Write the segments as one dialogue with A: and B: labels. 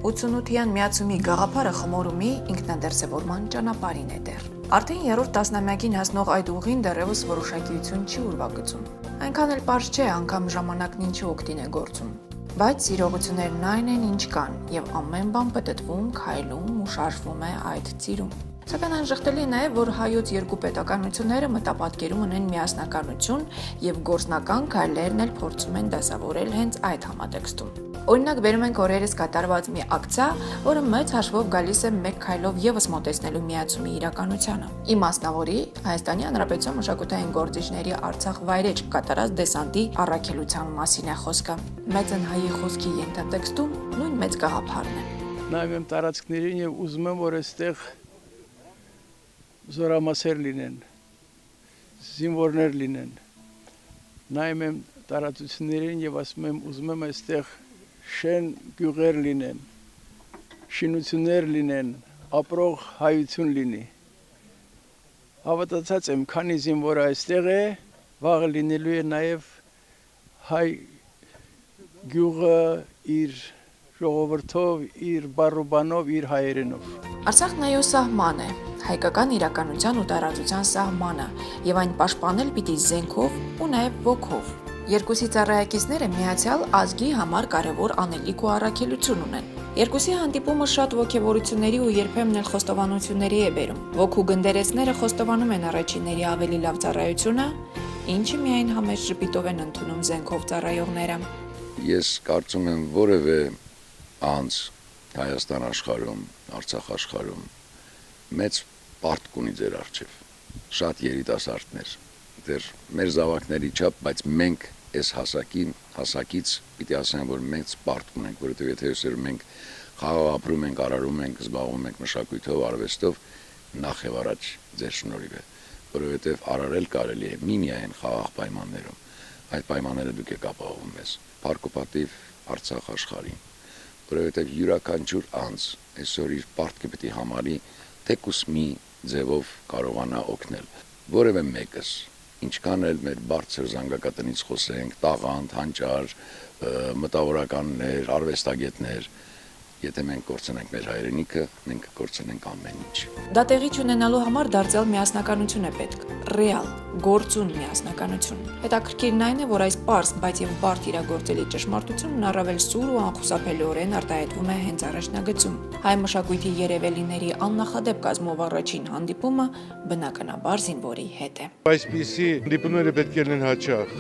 A: 88-յան միացումի գաղափարը խմորումի ինքնադերձևորման ճանապարհին է դեռ։ Արդեն 3-րդ տասնամյակին հասնող այդ ուղին դեռևս որոշակիություն չի ուրվագծում։ Այնքան էլ պարզ չէ, անգամ ժամանակն ինչի օգտին է գործում։ Բայց իրողություններն այն են, ինչ կան, եւ ամեն բան պտտվում, քայլում ու շարժվում է այդ ծիրում։ Սակայն անժխտելի է նաև, որ հայոց երկու պետականությունները մտապատկերում ունեն միասնականություն եւ գործնական քայլերն էլ փորձում են դասավորել հենց այդ համատեքստում։ Օրինակ բերում ենք օրերս կատարված մի ակցիա, որը մեծ հաշվով գալիս է մեկ քայլով եւս մոտեցնելու միացումի իրականությանը։ Իմասնավորի Հայաստանի Հանրապետության մշակութային գործիչների Արցախ վայրեջ կատարած դեսանտի առաքելության մասին է խոսքը։ Մեծնհայի խոսքի ենթատեքստում նույն մեծ գաղափարն է։
B: Նայում եմ տարածքներին եւ ուզում եմ, որ այստեղ զորամասեր լինեն, զինվորներ լինեն։ Նայում եմ տարածություններին եւ ասում եմ, ուզում եմ այստեղ շեն գյուղեր լինեն, շինություններ լինեն, ապրող հայություն լինի։ Հավատացած եմ, քանի զինվոր այստեղ է, վաղը լինելու է նաեւ հայ գյուղը իր ժողովրդով, իր բարուբանով, իր հայերենով։
A: Արցախն այո սահման է, հայկական իրականության ու տարածության սահմանը, եւ այն պաշտպանել պիտի զենքով ու նաեւ ոգով։ Երկուսի ծառայակիցները միացյալ ազգի համար կարևոր անելիք ու առաքելություն ունեն։ Երկուսի հանդիպումը շատ ոգևորությունների ու երբեմն էլ խոստովանությունների է բերում։ Ոգու գնդերեցները խոստովանում են առաջինների ավելի լավ ծառայությունը, ինչը միայն համեծ ժպիտով են ընդունում զենքով ծառայողները։
C: Ես կարծում եմ, որևէ անձ Հայաստան աշխարհում, Արցախ աշխարհում մեծ պարտք ունի ձեր առջև, շատ երիտասարդներ, դեռ մեր զավակների չափ, բայց մենք այս հասակից պիտի ասեմ, որ մեծ պարտք ունենք, որովհետև եթե այսօր մենք խաղաղ ապրում ենք, արարում ենք, զբաղվում ենք մշակույթով, արվեստով, նախ եւ առաջ ձեր շնորհիվ է, որովհետև արարել կարելի է միայն խաղաղ պայմաններում, այդ պայմանները դուք եք ապահովում մեզ, փառք ու պատիվ Արցախ աշխարհին, որովհետև յուրաքանչյուր անձ այսօր իր պարտքը պիտի համարի թեկուս մի ձևով կարողանա օգնել։ Որևէ մեկս, ինչքան էլ մեր բարձր զանգակատնից խոսենք, տաղանդ, հանճար, մտավորականներ, արվեստագետներ, եթե մենք կորցնենք մեր հայրենիքը, մենք կորցնենք ամեն ինչ։
A: Դա տեղի չունենալու համար դարձյալ միասնականություն է պետք, ռեալ, գործուն միասնականություն։ Հետաքրքիրն այն է, որ այս պարզ, բայց եւ բարդ իրագործելի ճշմարտությունն առավել սուր ու անխուսափելիորեն արտահայտվում է հենց առաջնագծում։ Հայ մշակույթի երևելիների աննախադեպ կազմող առաջին հանդիպումը բնականաբար զինվորի հետ է։
D: Այսպիսի հանդիպումները պետք է լինեն հաճախ,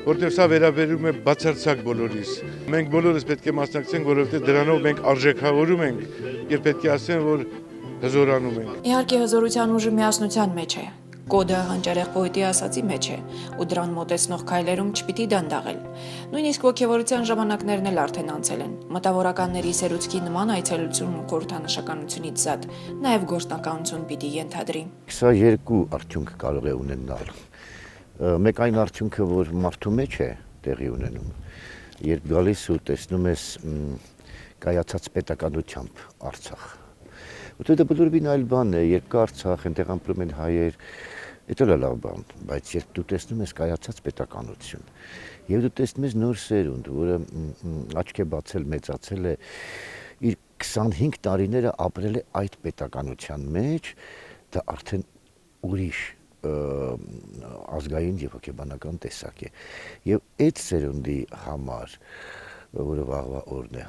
D: որտեղ սա վերաբերում է բացարձակ բոլորիս։ Մենք բոլորս պետք է մասնակցենք, որովհետև դրանով մենք արժեքավորում ենք եւ պետք է ասեմ, որ հզորանում ենք։
A: Իհարկե հզորության ուժը միասնության մեջ է։ Կոդը հանճարեղ պոետի ասացի մեջ է, ու դրան մոտեցնող քայլերում չպիտի դանդաղել։ Նույնիսկ ոգևորության ժամանակներն էլ արդեն անցել են։ Մտավորականների սերուցքի նման այցելությունն ու խորհրդանշականությունից զատ, նաև գործնականություն պիտի ենթադրի։
E: Սա երկու արդյունք կարող է ունենալ։ Մեկ այն արդյունքը, որ մարդու մեջ է տեղի ունենում, երբ գալիս ու տեսնում ես կայացած պետականությամբ Արցախ։ Որտեղ դա բոլորովին այլ բան է, երբ կա Արցախ, այնտեղ ապրում են հայեր, դա լավ բան, բայց երբ դու տեսնում ես կայացած պետականություն, եւ դու տեսնում ես նոր սերունդ, որը աչք է բացել, մեծացել է, իր 25 տարիները ապրել է այդ պետականության մեջ, դա արդեն ուրիշ ազգային եւ հոգեբանական տեսակ է։ Եվ այդ սերունդի համար, որը վաղվա օրն է,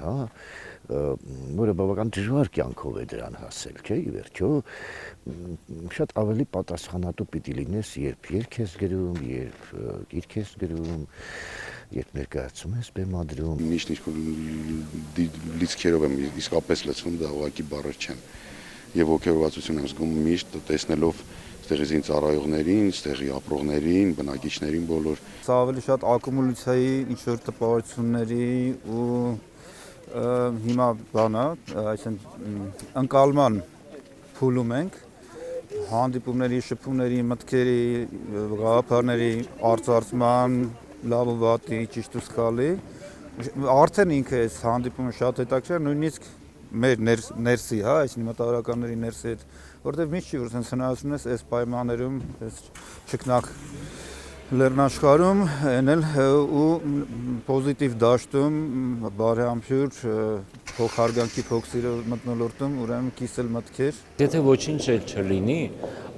E: որը բավական դժվար կյանքով է դրան հասել, չէ՞, ի վերջո, շատ ավելի պատասխանատու պիտի լինես, երբ երգ ես գրում, երբ գիրք ես գրում, երբ ներկայացում ես բեմադրում։
F: Միշտ լիցքերով եմ իսկապես լցվում, դա ուղղակի բառեր չեն։ Եվ ոգևորվածություն եմ զգում միշտ տեսնելով ստեղի զինծառայողներին, ստեղի ապրողներին, բնակիչներին բոլոր։
G: Սա ավելի շատ ակումուլյացիայի ինչ-որ տպավորությունների ու հիմա բանա, այսինքն ընկալման փուլում ենք, հանդիպումների, շփումների, մտքերի, գաղափարների արծարծման, լավ ու վատի, ճիշտ ու սխալի։ Արդեն ինքը այս հանդիպումը շատ հետաքրքիր, նույնիսկ մեր ներսի, այսինքն մտավորականների ներսի հետ, որտեղ միշտ չի որ sense հնարավորություն ես այս պայմաններում, այս ճկնակ լեռնաշխարհում ենել ու պոզիտիվ դաշտում բարեհամբույր փոխհարգանքի փոքսիրը մտնոլորտում, ուրեմն կիսել մտքեր։
H: Եթե ոչինչ էլ չլինի,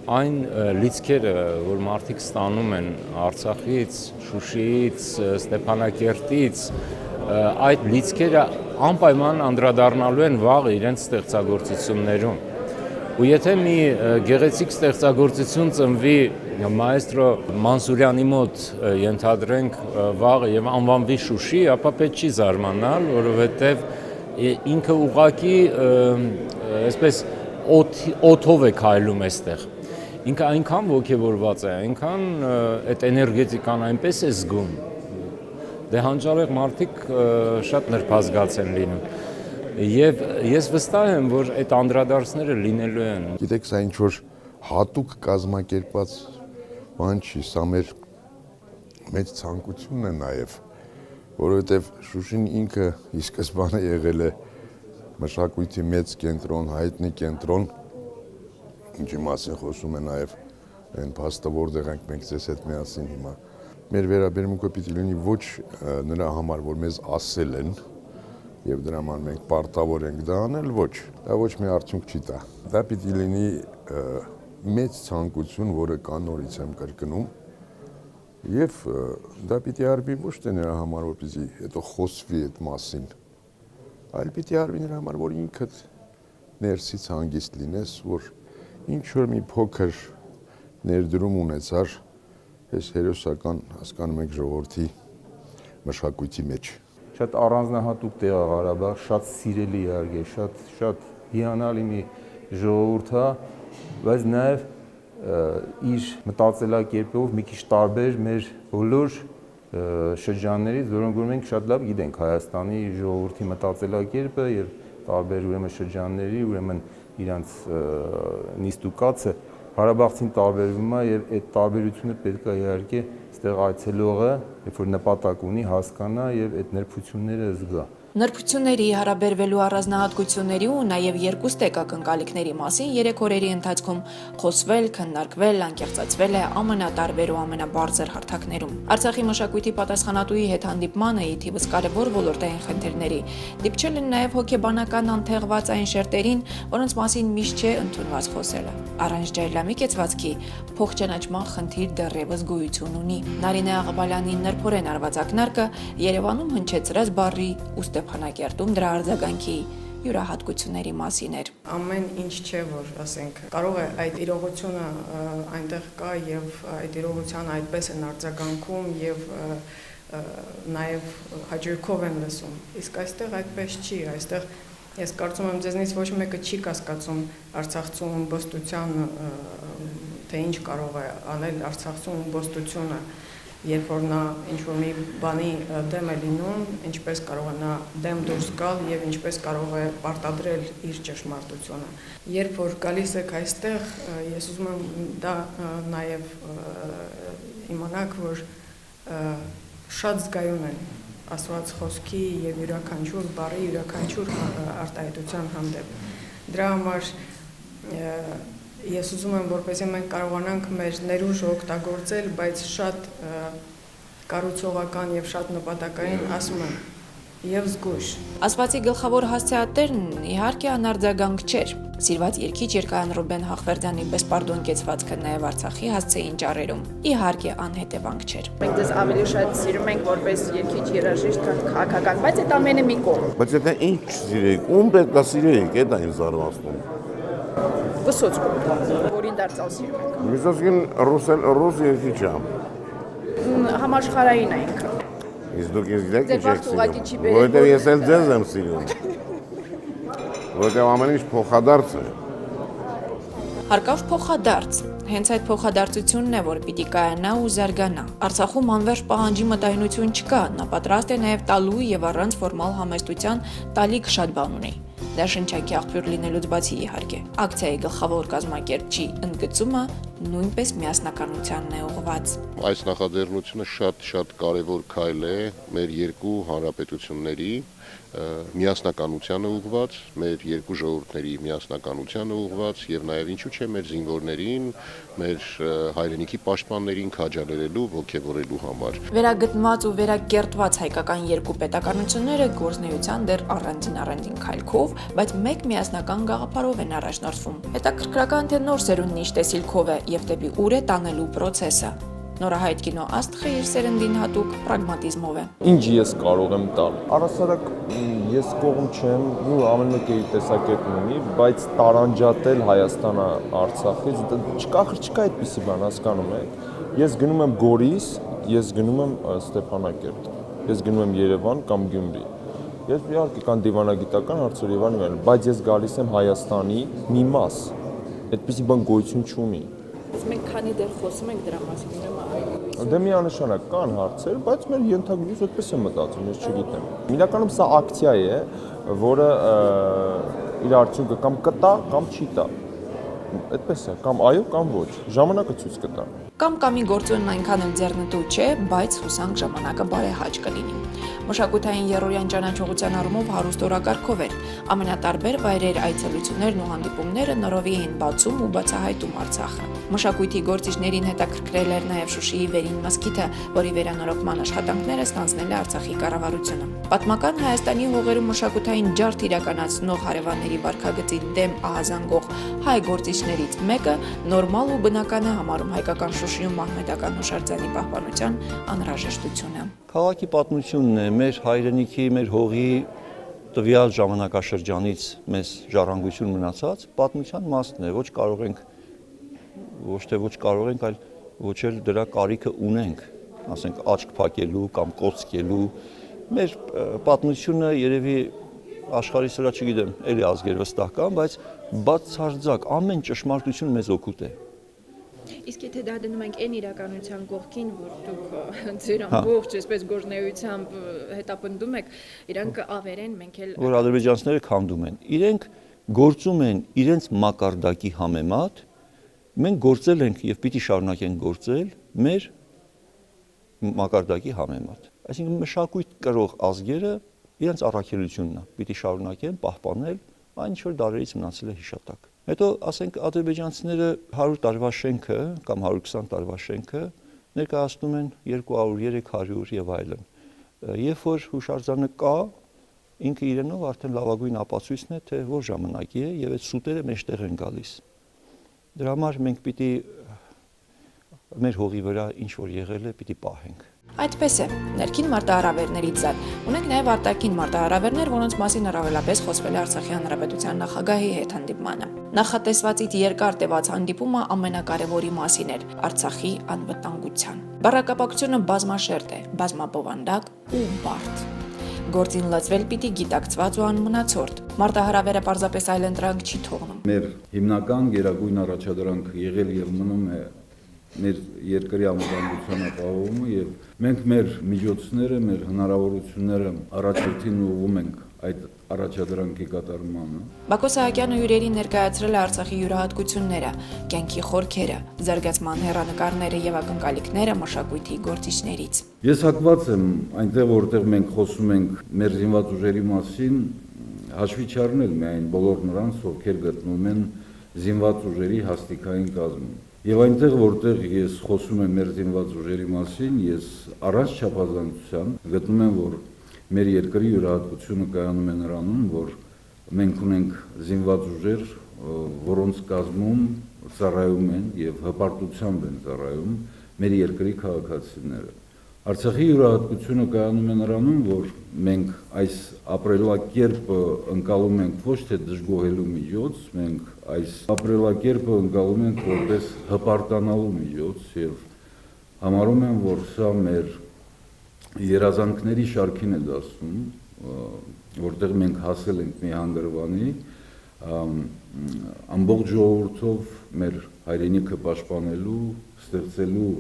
H: այն լիցքերը, որ մարդիկ ստանում են Արցախից, Շուշիից, Ստեփանակերտից, այդ լիցքերը անպայման անդրադառնալու են վաղ իրենց ստեղծագործություններում։ Ու եթե մի գեղեցիկ ստեղծագործություն ծնվի մայստրո Մանսուրյանի մոտ ենթադրենք վաղ եւ անվանվի Շուշի, ապա պետք չի զարմանալ, որովհետեւ ինքը ուղակի այսպես օթով է քայլում այստեղ։ Ինքը այնքան ոգևորված է, այնքան այդ էներգետիկան այնպես է զգում։ Դե հանճարեղ մարդիկ շատ նրբազգաց են լինում։ Եվ ես վստահ եմ, որ այդ անդրադարձները լինելու են։
F: Գիտեք, սա ինչ որ հատուկ կազմակերպված բան չի, սա մեր մեծ ցանկությունն է նաև, որովհետև Շուշին ինքը ի սկզբանե եղել է մշակույթի մեծ կենտրոն, հայտնի կենտրոն, ինչի մասին խոսում է նաև այն փաստը, որտեղ ենք մենք ձեզ հետ միասին հիմա։ Մեր վերաբերմունքը պիտի լինի ոչ նրա համար, որ մեզ ասել են, եւ դրա համար մենք պարտավոր ենք դա անել, ոչ, դա ոչ մի արդյունք չի տա։ Դա պիտի լինի մեծ ցանկություն, որը կա նորից եմ կրկնում, եւ դա պիտի արվի ոչ թե նրա համար, որպեսզի հետո խոսվի այդ մասին, այլ պիտի արվի նրա համար, որ ինքդ ներսից հանգիստ լինես, որ ինչ որ մի փոքր ներդրում ունեցար այս հերոսական, հասկանում եք, ժողովրդի մշակույթի մեջ։
I: Շատ առանձնահատուկ տեղ է Ղարաբաղ, շատ սիրելի իհարկե, շատ հիանալի մի ժողովուրդ է, բայց նաև իր մտածելակերպով մի քիչ տարբեր մեր բոլոր շրջաններից, որոնք որ մենք շատ լավ գիտենք Հայաստանի ժողովրդի մտածելակերպը եւ տարբեր ուրեմն շրջանների, ուրեմն իրանց նիստուկացը Ղարաբաղցին տարբերվում է եւ այդ տարբերությունը պետք է իհարկե այստեղ այցելողը, երբ որ նպատակ ունի, հասկանա եւ այդ նրբությունները զգա։
A: Նրբությունների հարաբերվելու առանձնահատկությունների ու նաև երկու ստեկակնկալիքների մասին 3 օրերի ընթացքում խոսվել, քննարկվել, անկեղծացվել է ամենատարբեր ու ամենաբարձր հարթակներում։ Արցախի մշակույթի պատասխանատուի հետ հանդիպմանը ի թիվս կարևոր ոլորտային խնդիրների դիպչել են նաև հոգեբանական անթեղված այն շերտերին, որոնց մասին միշտ չէ ընդունված խոսելը։ Առանց ջայլամի կեցվածքի փոխճանաչման խնդիր դեռևս գոյություն ունի։ Նարինե Աղաբալյանի նրբորեն արված ակնարկը Երևանում հնչեցրած բառի ու Ստեփանակերտում դրա արձագանքի յուրահատկությունների մասին էր։
J: Ամեն ինչ չէ, որ ասենք, կարող է այդ իրողությունը այնտեղ կա եւ այդ իրողության այդպես են արձագանքում եւ նաեւ հաջողքով են լսում։ Իսկ այստեղ այդպես չի, այստեղ ես կարծում եմ ձեզնից ոչ մեկը չի կասկածում Արցախցու ըմբոստության, թե ինչ կարող է անել Արցախցու ըմբոստությունը, երբ որ նա ինչ-որ մի բանի դեմ է լինում, ինչպես կարող է նա դեմ դուրս գալ եւ ինչպես կարող է պարտադրել իր ճշմարտությունը։ Երբ որ գալիս եք այստեղ, ես ուզում եմ դա նաեւ իմանաք, որ շատ զգայուն են ասված խոսքի եւ յուրաքանչյուր բառի, յուրաքանչյուր արտահայտության հանդեպ։ Դրա համար ես ուզում եմ, որպեսզի մենք կարողանանք մեր ներուժը օգտագործել, բայց շատ կառուցողական եւ շատ նպատակային, ասում եմ, եւ զգույշ։
A: Ասվածի գլխավոր հասցեատերն իհարկե անարձագանք չէր։ Սիրված երգիչ երգայան Ռուբեն Հախվերդյանի բեսպարդոն կեցվածքը նաև Արցախի հասցեին ճառերում իհարկե անհետևանք չէր։
K: Մենք դες ավելի շատ սիրում ենք որպես երգիչ երաժիշտ, քան քաղաքական, բայց այդ ամենը մի կողմ։
L: Բայց եթե ինչ սիրեք, ում պետք է սիրեք, դա ինձ զարմացնում։
K: Վսոցկուն, որին դարձյալ սիրում ենք։
L: Վիսոցկին ռուս երգիչ է։
K: Համաշխարհային է ինքը։
L: Իսկ դուք ինձ գիտեք ինչ եք սիրում, որովհետև ես էլ ձեզ եմ սիրում, որովհետև ամեն ինչ փոխադարձ է։
A: Հարկավ փոխադարձ, հենց այդ փոխադարձությունն է, որ պիտի կայանա ու զարգանա։ Արցախում անվերջ պահանջի մտայնություն չկա, նա պատրաստ է նաև տալու եւ առանց ֆորմալ համեստության տալիք շատ բան ունի։ Դա շնչակի աղբյուր լինելուց բացի իհարկե։ Ակցիայի գլխավոր կազմակերպչի ընդգծումը նույնպես միասնականությանն է ուղղված։
M: Այս նախաձեռնությունը շատ կարևոր քայլ է մեր երկու հանրապետությունների միասնականությանը ուղղված, մեր երկու ժողովուրդների միասնականությանը ուղղված եւ նաեւ ինչու՞ չէ մեր զինվորներին, մեր հայրենիքի պաշտպաններին քաջալերելու, ողջևորելու համար։
A: Վերագտնված ու վերակերտված հայկական երկու պետականությունները գործնեության դեռ առանձին քայլքով, բայց մեկ միասնական գաղափարով են առաջնորդվում։ Հետաքրքրական թե նոր սերունդն ինչ տեսիլքով է եւ դեպի ուր է տանելու process-ը։ Նորահայտ կինո աստղը իր սերնդին հատուկ պրագմատիզմով է։
N: Ինչ ես կարող եմ տալ։ Առասարակ ես կողմ չեմ, ու ամեն մեկը իր տեսակետն ունի, բայց տարանջատել Հայաստանը Արցախից չկա այդպիսի բան, հասկանում եք։ Ես գնում եմ Գորիս, ես գնում եմ Ստեփանակերտ, ես գնում եմ Երևան կամ Գյումրի։ Ես իհարկե կան դիվանագիտական հարցեր եւ այլն, բայց ես գալիս եմ Հայաստանի մի մաս։ Այդպիսի բան գոյություն չունի։
K: Մենք քանի դեռ խոսում ենք դրա մասին, ուրեմն
N: Դե միանշանակ կան հարցեր, բայց մեր ենթագրույց այդպես եմ մտածում, ես չգիտեմ։ Իրականում սա ակցիա է, որը իր արդյունքը կամ կտա, կամ չի տա։ Այդպես է, կամ այո, կամ ոչ։ Ժամանակը ցույց կտա։
A: Կամ-կամի գործոնն այնքան էլ ձեռնտու չէ, բայց հուսանք ժամանակը բարեհաճ կլինի։ Մշակութային երրորդյան ճանաչողության առումով հարուստ օրակարգով էր։ Ամենատարբեր վայրեր, այցելություններն ու հանդիպումները նորովի էին բացում ու բացահայտում Արցախը։ Մշակույթի գործիչներին հետաքրքրել էր նաև Շուշիի վերին մզկիթը, որի վերանորոգման աշխատանքները ստանձնել է Արցախի կառավարությունը։ Պատմական Հայաստանի հողերում մշակութային ջարդ իրականացնող հարևանների վարքագծի դեմ ահազանգող հայ գործիչներից մեկը նորմալ ու բնական է համարում հայկական Շուշիում մահմեդական հուշարձանի պահպանության անհրաժեշտությունը։
O: Քաղաքի պատմությունն է, մեր հայրենիքի, մեր հողի տվյալ ժամանակաշրջանից մեզ ժառանգություն մնացած պատմության մասն է, ոչ թե ոչ կարող ենք, այլ ոչ էլ դրա կարիքը ունենք, ասենք աչք փակելու կամ կոծկելու։ Մեր պատմությունը երևի աշխարհի վրա չգիտեմ, էլի ազգեր վստահ կան, բայց բացարձակ ամեն ճշմարտություն մեզ օգուտ է։
K: Իսկ եթե դա դնում ենք այն իրականության կողքին, որ դուք ձեր ամբողջ այսպես գործնեությամբ հետապնդում եք, իրանք ավերեն, մենք էլ
O: որ ադրբեջանցիները քանդում են։ Իրենք գործում են իրենց մակարդակի համեմատ, մենք գործել ենք եւ պիտի շարունակենք գործել մեր մակարդակի համեմատ։ Այսինքն մշակույթ կրող ազգերը իրենց առաքելությունն է, պիտի շարունակեն պահպանել այն ինչ որ դարերից մնացել է հիշատակ։ Հետո ասենք ադրբեջանցիները 100 տարվա շենքը կամ 120 տարվա շենքը ներկայացնում են 200, 300 եւ այլն։ Երբ որ հուշարձանը կա, ինքը իրենով արդեն լավագույն ապացույցն է, թե որ ժամանակի է եւ այդ սուտերը մեջտեղ են գալիս։ Դրա համար մենք պիտի մեր հողի վրա ինչ որ եղել է, պիտի պահենք։
A: Այդպես է, ներքին մարտահրավերներից զատ։ Ունենք նաև արտաքին մարտահրավերներ, որոնց մասին առավելապես խոսվել է Արցախի հանրապետության նախագահի հետ հանդիպմանը։ Նախատեսվածից երկար տևած հանդիպումը ամենակարևորի մասին էր՝ Արցախի անվտանգության։ Բառակապակցությունը բազմաշերտ է, բազմաբովանդակ ու բարդ։ Գործին լծվել պիտի գիտակցված ու անմնացորդ։ Մարտահրավերը պարզապես այլընտրանք չի թողնում։
P: Մեր հիմնական գերագույն առաջադրանքը եղել եւ մնում է մեր երկրի անվտանգության ապահովումը եւ մենք մեր միջոցները, մեր հնարավորությունները առաջորդին ուղղում ենք այդ առաջադրանքի կատարմանը։
A: Բակո Սահակյանը հյուրերին ներկայացրել է Արցախի յուրահատկությունները, կյանքի խորքերը, զարգացման հեռանկարները եւ ակնկալիքները մշակույթի գործիչներից։
P: Ես հակված եմ այնտեղ, որտեղ մենք խոսում ենք մեր զինված ուժերի մասին, հաշվի չառնել միայն բոլոր նրանց, ովքեր գտնվում են զինված ուժերի հաստիկային կազմում։ Եվ այնտեղ, որտեղ ես խոսում եմ մեր զինված ուժերի մասին, ես առանց չափազանցության գտնում եմ, որ մեր երկրի յուրահատկությունը կայանում է նրանում, որ մենք ունենք զինված ուժեր, որոնց կազմում ծառայում են եւ հպարտությամբ են ծառայում մեր երկրի քաղաքացիները։ Արցախի յուրահատկությունը կայանում է նրանում, որ մենք այս ապրելակերպը ընկալում ենք ոչ թե դժգոհելու միջոց, մենք այս ապրելակերպը ընկալում ենք որպես հպարտանալու միջոց եւ համարում եմ, որ սա մեր երազանքների շարքին է դասում, որտեղ մենք հասել ենք մի հանգրվանի, ամբողջ ժողովրդով մեր հայրենիքը պաշտպանելու, ստեղծելու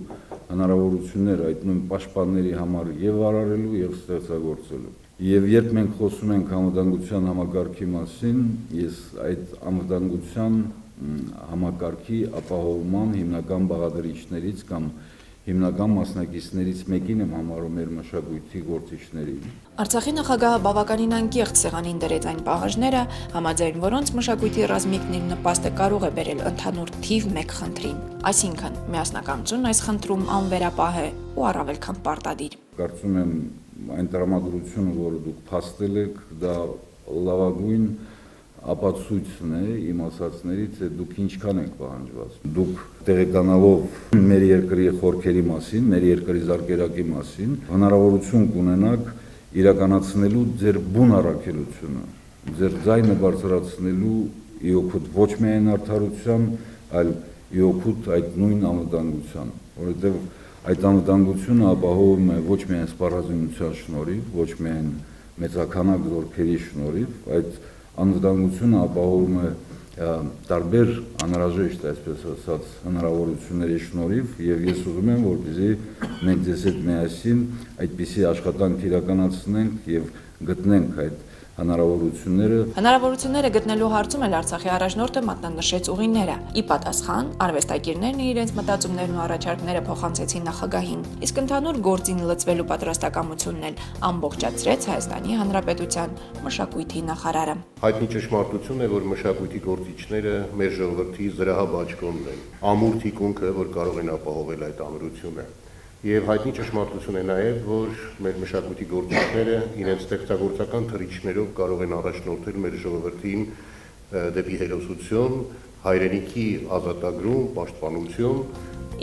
P: հնարավորություններ այդ նույն պաշտպանների համար եւ արարելու եւ ստեղծագործելու։ Եվ երբ մենք խոսում ենք անվտանգության համակարգի մասին, ես այդ անվտանգության համակարգի ապահովման հիմնական բաղադրիչներից կամ հիմնական մասնակիցներից մեկին եմ համարում մեր մշակույթի գործիչների։
A: Արցախի նախագահը բավականին անկեղծ սեղանին դրեց այն պահանջները, համաձայն որոնց մշակույթի ռազմիկն իր նպաստը կարող է բերել ընդհանուր թիվ 1 խնդրին, այսինքն միասնականությունն այս խնդրում անվերապահ է ու առավել քան պարտադիր։
P: Կարծում եմ այն տրամադրությունը, որը դուք փաստել եք, դա լավագույն ապացույցն է իմ ասածներից, թե դուք ինչքան եք պահանջված։ Դուք տեղեկանալով մեր երկրի խորքերի մասին, մեր երկրի զարգերակի մասին, հնարավորություն կունենաք իրականացնելու ձեր բուն առաքելությունը, ձեր ձայնը բարձրացնելու իօգուտ ոչ միայն արդարության, այլ իօգուտ այդ նույն անվտանգության, որովհետև այդ անվտանգությունը ապահովում է ոչ միայն սպառազինության շնորհիվ, ոչ միայն մեծաքանակ զորքերի շնորհիվ, այդ անվտանգությունը ապահովում է տարբեր անհրաժեշտ, այսպես ասած, հնարավորությունների շնորհիվ եւ ես ուզում եմ, որպեսզի մենք ձեզ հետ միասին այդպիսի աշխատանք իրականացնենք եւ գտնենք այդ
A: Հնարավորությունները գտնելու հարցում էլ Արցախի առաջնորդը մատնանշեց ուղիները։ Ի պատասխան, արվեստագիրներն իրենց մտածումներն ու առաջարկները փոխանցեցին նախագահին, իսկ ընդհանուր գործին լծվելու պատրաստակամությունն էլ ամբողջացրեց Հայաստանի Հանրապետության մշակույթի նախարարը։
M: Հայտնի ճշմարտություն է, որ մշակույթի գործիչները մեր ժողովրդի զրահաբաճկոնն են, ամուր թիկունքը, որ կարող են ապահովել այդ ամրությունը։ Եվ հայտնի ճշմարտություն է նաև, որ մեր մշակույթի գործիչները իրենց ստեղծագործական թռիչքներով կարող են առաջնորդել մեր ժողովրդին դեպի հերոսություն, հայրենիքի ազատագրում, պաշտպանություն։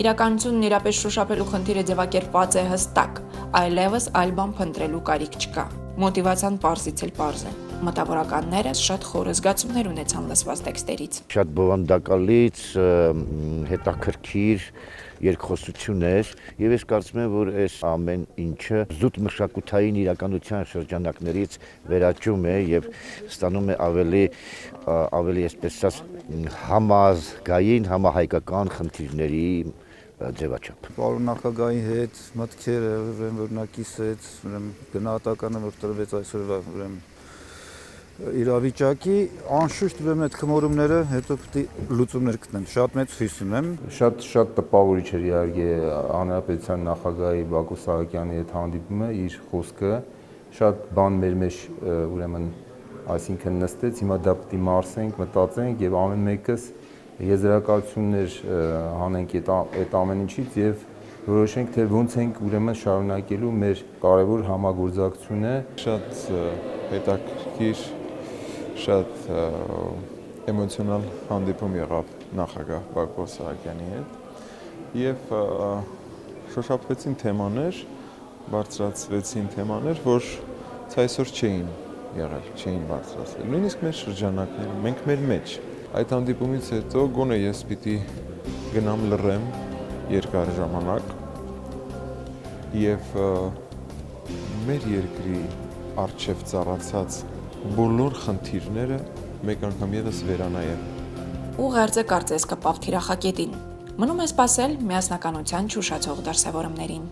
A: Իրականությունն իրապես շոշափելու խնդիրը ձևակերպված է հստակ, այլևս այլ բան փնտրելու կարիք չկա։ Մոտիվացիան պարզից էլ պարզ է։ Մտավորականները շատ խորը զգացումներ ունեցան լսված տեքստերից։
E: Շատ բովանդակալից, հետաքրքիր երկխոսություն էր եւ ես կարծում եմ, որ այս ամեն ինչը զուտ մշակութային իրականության շրջանակներից վերաճում է եւ ստանում է ավելի այսպես ասած համազգային, համահայկական խնդիրների ձևաչափ։
G: Պարոն նախագահի հետ մտքերը, օրինակի հետ, գնահատականը որ տրվեց այսօրվա իրավիճակի, անշուշտ այդ խմորումները հետո պետք է լուծումներ գտնեն։ Շատ մեծ հույս ունեմ։
I: Շատ տպավորիչ էր իհարկե հանրապետության նախագահի Բակո Սահակյանի հետ հանդիպումը, իր խոսքը շատ բան մեր մեջ ուրեմն այսինքն նստեց, հիմա դա պետք է մարսենք, մտածենք եւ ամեն մեկս եզրակացություններ հանենք այդ ամեն ինչից եւ որոշենք թե ոնց ենք ուրեմն շարունակելու մեր կարևոր համագործակցությունը։
Q: Շատ հետաքրքիր, շատ էմոցիոնալ հանդիպում եղավ նախագահ Բակո Սահակյանի հետ եւ շոշափվեցին թեմաներ, բարձրացվեցին թեմաներ, որ այսօր չէին եղել, չէին բարձրացվել։ Նույնիսկ մեր շրջանակները, մենք մեր մեջ։ Այդ հանդիպումից հետո գոնե ես պիտի գնամ լռեմ երկար ժամանակ եւ մեր երկրի առջև ծառացած բոլոր խնդիրները մեկ անգամ եւս վերանայեմ։
A: Ուղերձը կարծես կպավ թիրախակետին։ Մնում է սպասել միասնականության չուշացող դրսևորումներին։